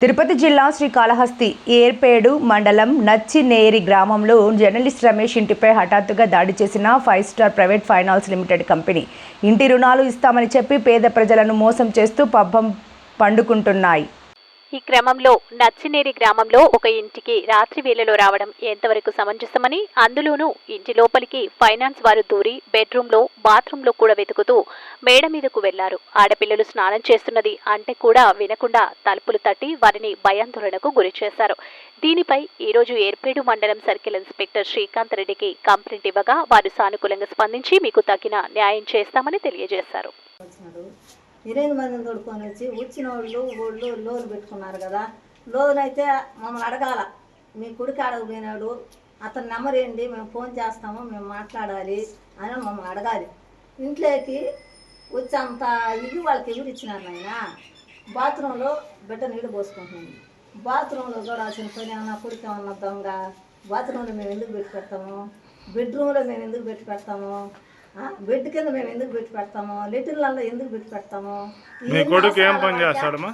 తిరుపతి జిల్లా శ్రీకాళహస్తి ఏర్పేడు మండలం నచ్చినేరి గ్రామంలో జర్నలిస్ట్ రమేష్ ఇంటిపై హఠాత్తుగా దాడి చేసిన 5 star private finance limited company ఇంటి రుణాలు ఇస్తామని చెప్పి పేద ప్రజలను మోసం చేస్తూ పబ్బం పండుకుంటున్నాయి. ఈ క్రమంలో నచ్చినేరి గ్రామంలో ఒక ఇంటికి రాత్రి వేళలో రావడం ఎంతవరకు సమంజసమని, అందులోనూ ఇంటి లోపలికి ఫైనాన్స్ వారు దూరి బెడ్రూమ్లో బాత్రూంలో కూడా వెతుకుతూ మేడ మీదకు వెళ్లారు. ఆడపిల్లలు స్నానం చేస్తున్నది అంటే కూడా వినకుండా తలుపులు తట్టి వారిని భయాందోళనకు గురి చేశారు. దీనిపై ఈరోజు ఏర్పేడు మండలం సర్కిల్ ఇన్స్పెక్టర్ శ్రీకాంత్ రెడ్డికి కంప్లైంట్ ఇవ్వగా వారు సానుకూలంగా స్పందించి మీకు తగిన న్యాయం చేస్తామని తెలియజేశారు. 8 మందిని తోడుకొని వచ్చిన వాళ్ళు లోన్ పెట్టుకున్నారు కదా, లోన్ అయితే మమ్మల్ని అడగాల, మీ కుడికి అడగపోయినాడు అతని నెంబర్ ఏంటి, మేము ఫోన్ చేస్తాము, మేము మాట్లాడాలి అని మమ్మల్ని అడగాలి. ఇంట్లోకి వచ్చేంత ఇది వాళ్ళకి ఎవరు ఇచ్చినారు నాయన. బాత్రూంలో బిడ్డ నీళ్ళు పోసుకుంటున్నాను, బాత్రూంలో చూడాల్సిన పని ఏమన్నా కుడికి ఏమన్నా దొంగ, బాత్రూంలో మేము ఎందుకు పెట్టి పెడతాము, బెడ్రూమ్లో మేము ఎందుకు పెట్టి పెడతాము, బెడ్ కింద మేము ఎందుకు పెట్టి పెడతాము, లెటర్లలో ఎందుకు పెట్టి పెడతాము. మీ కొడుకు ఏం పని చేస్తాడమ్మా?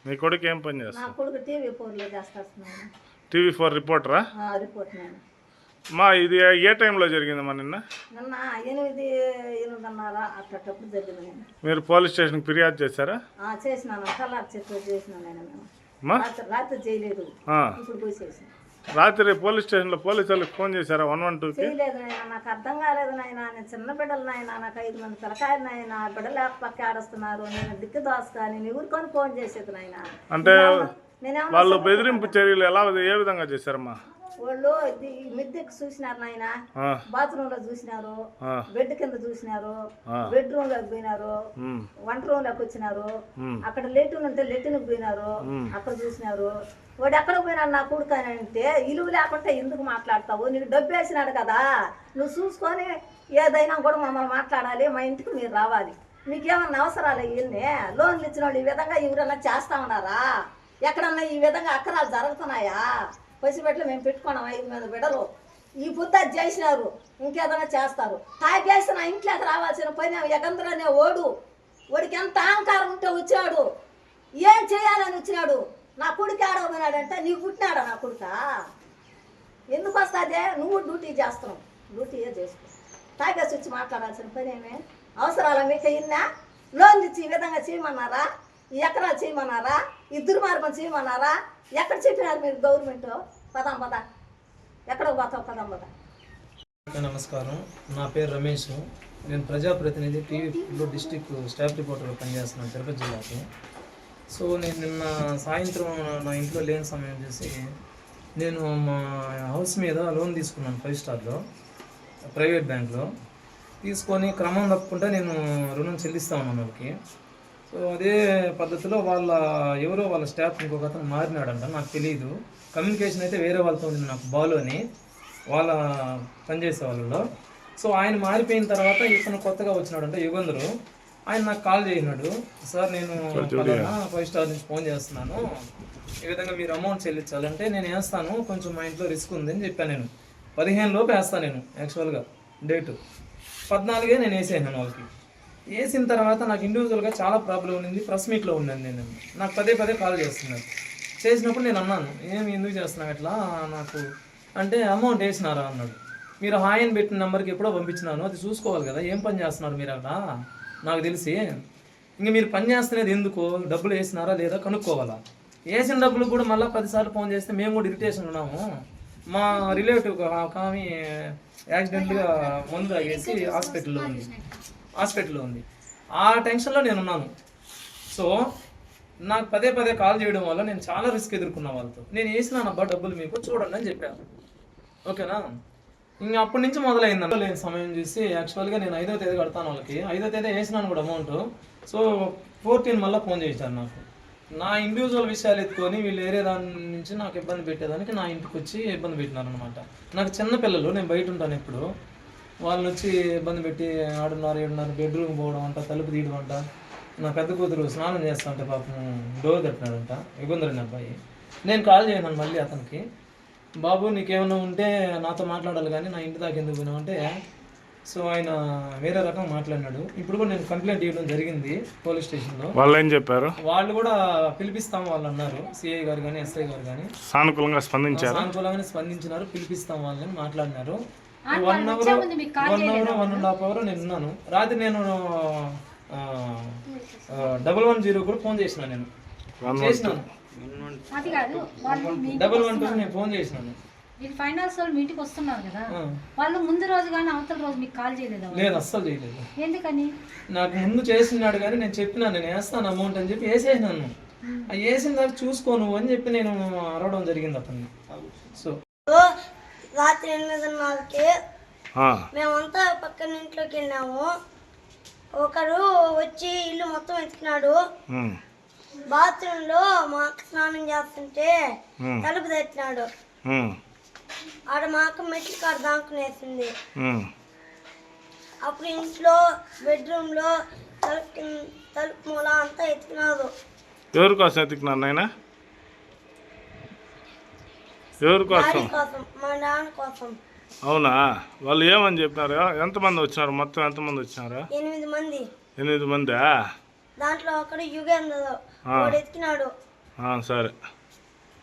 మీ కొడుకు ఏం పని చేస్తాడు? నా కొడుకు TV4లో చేస్తాడు. TV4 రిపోర్టరా? రిపోర్ట్ నేను మా ఇది ఏ టైంలో జరిగిందమ్మా? నిన్న 8:30 అట్టప్పుడు జరిగింది. నేను మీరు పోలీస్ స్టేషన్కి ఫిర్యాదు చేశారా? చేసినాను, కలర్ చెప్పి చేసినాను నేను. మేము రాత్రి చేయలేదు, ఇప్పుడు పోయి చేసిన. రాత్రి పోలీస్ స్టేషన్లో పోలీసు వాళ్ళకి ఫోన్ చేశారా? 112కి చేయలేదు నాయన, నాకు అర్థం కాలేదు నాయన. నేను చిన్న బిడ్డలు నాయన, నాకు 5 మంది పిల్లకాయలు నాయన, బిడ్డలు పక్క ఆడస్తున్నారు, నేను దిక్కు దోసుకా, నేను ఎవరికొని ఫోన్ చేసేది నాయన. అంటే వాళ్ళు బెదిరింపు చర్యలు ఎలా ఏ విధంగా చేశారమ్మా? వాళ్ళు మిద్దెకి చూసినారు నాయన, బాత్రూమ్ లో చూసినారు, బెడ్ కింద చూసినారు, బెడ్రూమ్ లోకి పోయినారు, వంట రూమ్ లోకి వచ్చినారు, అక్కడ లెటిన్ ఉంటే లెటిన్ పోయినారు, అక్కడ చూసినారు. వాడు ఎక్కడ పోయినాడు నా కొడుకు అని అంటే, ఇలువ లేకుంటే ఎందుకు మాట్లాడతావు, నీకు డబ్బు వేసినాడు కదా, నువ్వు చూసుకొని ఏదైనా కూడా మమ్మల్ని మాట్లాడాలి, మా ఇంటికి మీరు రావాలి, మీకేమన్నా అవసరాలు ఇవన్నీ. లోన్లు ఇచ్చిన వాళ్ళు ఈ విధంగా ఎవరన్నా చేస్తా ఉన్నారా? ఎక్కడన్నా ఈ విధంగా అక్రమాలు జరుగుతున్నాయా? పసిబెట్టలు మేము పెట్టుకున్నాం 5 మంది బిడ్డలు, ఈ బుద్ధ చేసినారు, ఇంకేదైనా చేస్తారు. తాగేసిన ఇంట్లోకి రావాల్సిన పని ఎగందరనే ఓడికి ఎంత అహంకారం ఉంటే వచ్చాడు, ఏం చేయాలని వచ్చినాడు. నా కొడుకు ఆడబోయినాడంటే నీకు పుట్టినాడా నా కొడుక? ఎందుకు వస్తుందే? నువ్వు డ్యూటీ చేస్తున్నావు, డ్యూటీయే చేసుకో. తాగేసి వచ్చి మాట్లాడాల్సిన పని ఏమే అవసరాలా మీకు? ఇన్నా లోన్ ఇచ్చి ఈ విధంగా చేయమన్నారా? ఈ ఎకరాలు చేయమన్నారా? ఈ దుర్మార్గం చేయమన్నారా? ఎక్కడ చెప్పినారు మీరు గవర్నమెంట్? పదం ఎక్కడికి పోతావు? పదం. నమస్కారం, నా పేరు రమేష్. నేను ప్రజాప్రతినిధి టీవీలో డిస్ట్రిక్ట్ స్టాఫ్ రిపోర్టర్గా పనిచేస్తున్నాను తిరుపతి జిల్లాకి. సో నేను నిన్న సాయంత్రం నా ఇంట్లో లేని సమయం చేసి నేను మా హౌస్ మీద లోన్ తీసుకున్నాను 5 స్టార్లో ప్రైవేట్ బ్యాంక్లో. తీసుకొని క్రమం తప్పకుండా నేను రుణం చెల్లిస్తా ఉన్నాను వాళ్ళకి. సో అదే పద్ధతిలో వాళ్ళ స్టాఫ్ ఇంకొక అతను మారినాడంట, నాకు తెలియదు. కమ్యూనికేషన్ అయితే వేరే వాళ్ళతో ఉంది, నాకు బాలు అని వాళ్ళ పనిచేసే వాళ్ళలో. సో ఆయన మారిపోయిన తర్వాత ఇతను కొత్తగా వచ్చినాడంట యుగంధరు. ఆయన నాకు కాల్ చేసినాడు, సార్ నేను 5 స్టార్ నుంచి ఫోన్ చేస్తున్నాను, ఈ విధంగా మీరు అమౌంట్ చెల్లించాలంటే నేను వేస్తాను, కొంచెం మా ఇంట్లో రిస్క్ ఉందని చెప్పాను. నేను 15 లోపు వేస్తాను, నేను యాక్చువల్గా డేటు 14 నేను వేసేసాను వాళ్ళకి. వేసిన తర్వాత నాకు ఇండివిజువల్గా చాలా ప్రాబ్లం ఉంది, ప్రెస్ మీట్లో ఉన్నాను నేను. నాకు పదే కాల్ చేస్తున్నారు. చేసినప్పుడు నేను అన్నాను, ఎందుకు చేస్తున్నావు ఇట్లా నాకు అంటే, అమౌంట్ వేసినారా అన్నాడు. మీరు హాయన్ పెట్టిన నెంబర్కి ఎప్పుడో పంపించినాను, అది చూసుకోవాలి కదా, ఏం పని చేస్తున్నారు మీరు అక్కడ నాకు తెలిసి. ఇంక మీరు పని చేస్తున్నది ఎందుకు, డబ్బులు వేసినారా లేదా కనుక్కోవాలా. వేసిన డబ్బులు కూడా మళ్ళీ 10 సార్లు ఫోన్ చేస్తే మేము కూడా ఇరిటేషన్ ఉన్నాము. మా రిలేటివ్ ఒక ఆమె యాక్సిడెంట్గా మందు తాగేసి హాస్పిటల్లో ఉంది. ఆ టెన్షన్లో నేను ఉన్నాను. సో నాకు పదే కాల్ చేయడం వల్ల నేను చాలా రిస్క్ ఎదుర్కొన్నా వాళ్ళతో. నేను వేసినాను అబ్బా డబ్బులు మీకు చూడండి అని చెప్పాను, ఓకేనా. ఇంక అప్పటి నుంచి మొదలైంది లేని సమయం చూసి యాక్చువల్గా నేను 5వ తేదీ కడతాను వాళ్ళకి. 5వ తేదీ వేసినాను కూడా అమౌంట్. సో 14 మళ్ళీ ఫోన్ చేశారు నాకు. నా ఇండివిజువల్ విషయాలు ఎత్తుకొని వీళ్ళు వేరే దాని నుంచి నాకు ఇబ్బంది పెట్టేదానికి నా ఇంటికి వచ్చి ఇబ్బంది పెట్టినారనమాట. నాకు చిన్న పిల్లలు, నేను బయట ఉంటాను ఎప్పుడు, వాళ్ళని వచ్చి ఇబ్బంది పెట్టి 6:30 బెడ్రూమ్ పోవడం అంట, తలుపు తీయడం అంట. నా పెద్ద కూతురు స్నానం చేస్తా అంటే పాపం డోర్ తట్టినాడంట, యుగంధరని అబ్బాయి. నేను కాల్ చేయను మళ్ళీ అతనికి, బాబు నీకేమైనా ఉంటే నాతో మాట్లాడాలి కానీ నా ఇంటి దాకా ఎందుకు పోయినామంటే, సో ఆయన వేరే రకం మాట్లాడినాడు. ఇప్పుడు కూడా నేను కంప్లైంట్ ఇవ్వడం జరిగింది పోలీస్ స్టేషన్లో. వాళ్ళు ఏం చెప్పారు? వాళ్ళు కూడా పిలిపిస్తాం వాళ్ళు అన్నారు, సిఐ గారు కానీ ఎస్ఐ గారు కానీ సానుకూలంగా స్పందించారు. సానుకూలంగానే స్పందించినారు, పిలిపిస్తాం వాళ్ళని మాట్లాడినారు. 1 అవర్ 1.5 అవర్ నేను ఉన్నాను. రాత్రి నేను 110 కూడా ఫోన్ చేసినాను. నేను చేసినాను 112 నేను ఫోన్ చేసినాను. మీరు ఫైనాన్స్ వాళ్ళు మీ ఇంటికి వస్తున్నారు కదా, వాళ్ళు ముందు రోజు కానీ అవతల రోజు మీకు కాల్ చేయలేదా? లేదు, అస్సలు చేయలేదు. ఎందుకని? నాకు ముందు చేసినాడు కానీ నేను చెప్పినాను, నేను వేస్తాను అమౌంట్ అని చెప్పి వేసేసినాను. వేసిన దాకా చూసుకో నువ్వు అని చెప్పి నేను అరవడం జరిగింది అతన్ని. సో రాత్రి 8:30కి మేమంతా పక్కన ఇంట్లోకి వెళ్ళాము. ఒకరు వచ్చి ఇల్లు మొత్తం ఎత్తుకున్నాడు. బాత్రూమ్ లో మా అక్క స్నానం చేస్తుంటే తలుపు తెచ్చినాడు. ఆడ మా అక్క మెట్ల కాడ దాక్కునేసింది. అప్పుడు ఇంట్లో బెడ్రూమ్ లో తలుపు మూల అంతా ఎత్తుకున్నారు. ఎవరి కోసం ఎత్తుకున్నారు నాయన? ఎవరి కోసం? మా నాన్న కోసం. అవునా? వాళ్ళు ఏమని చెప్పినారు? ఎంతమంది వచ్చినారు? మొత్తం ఎంతమంది వచ్చినారు? 8 మంది. 8 మందా? దాంట్లో ఒకడు యుగేంద్ర వాడు ఎత్తికినాడు. సరే.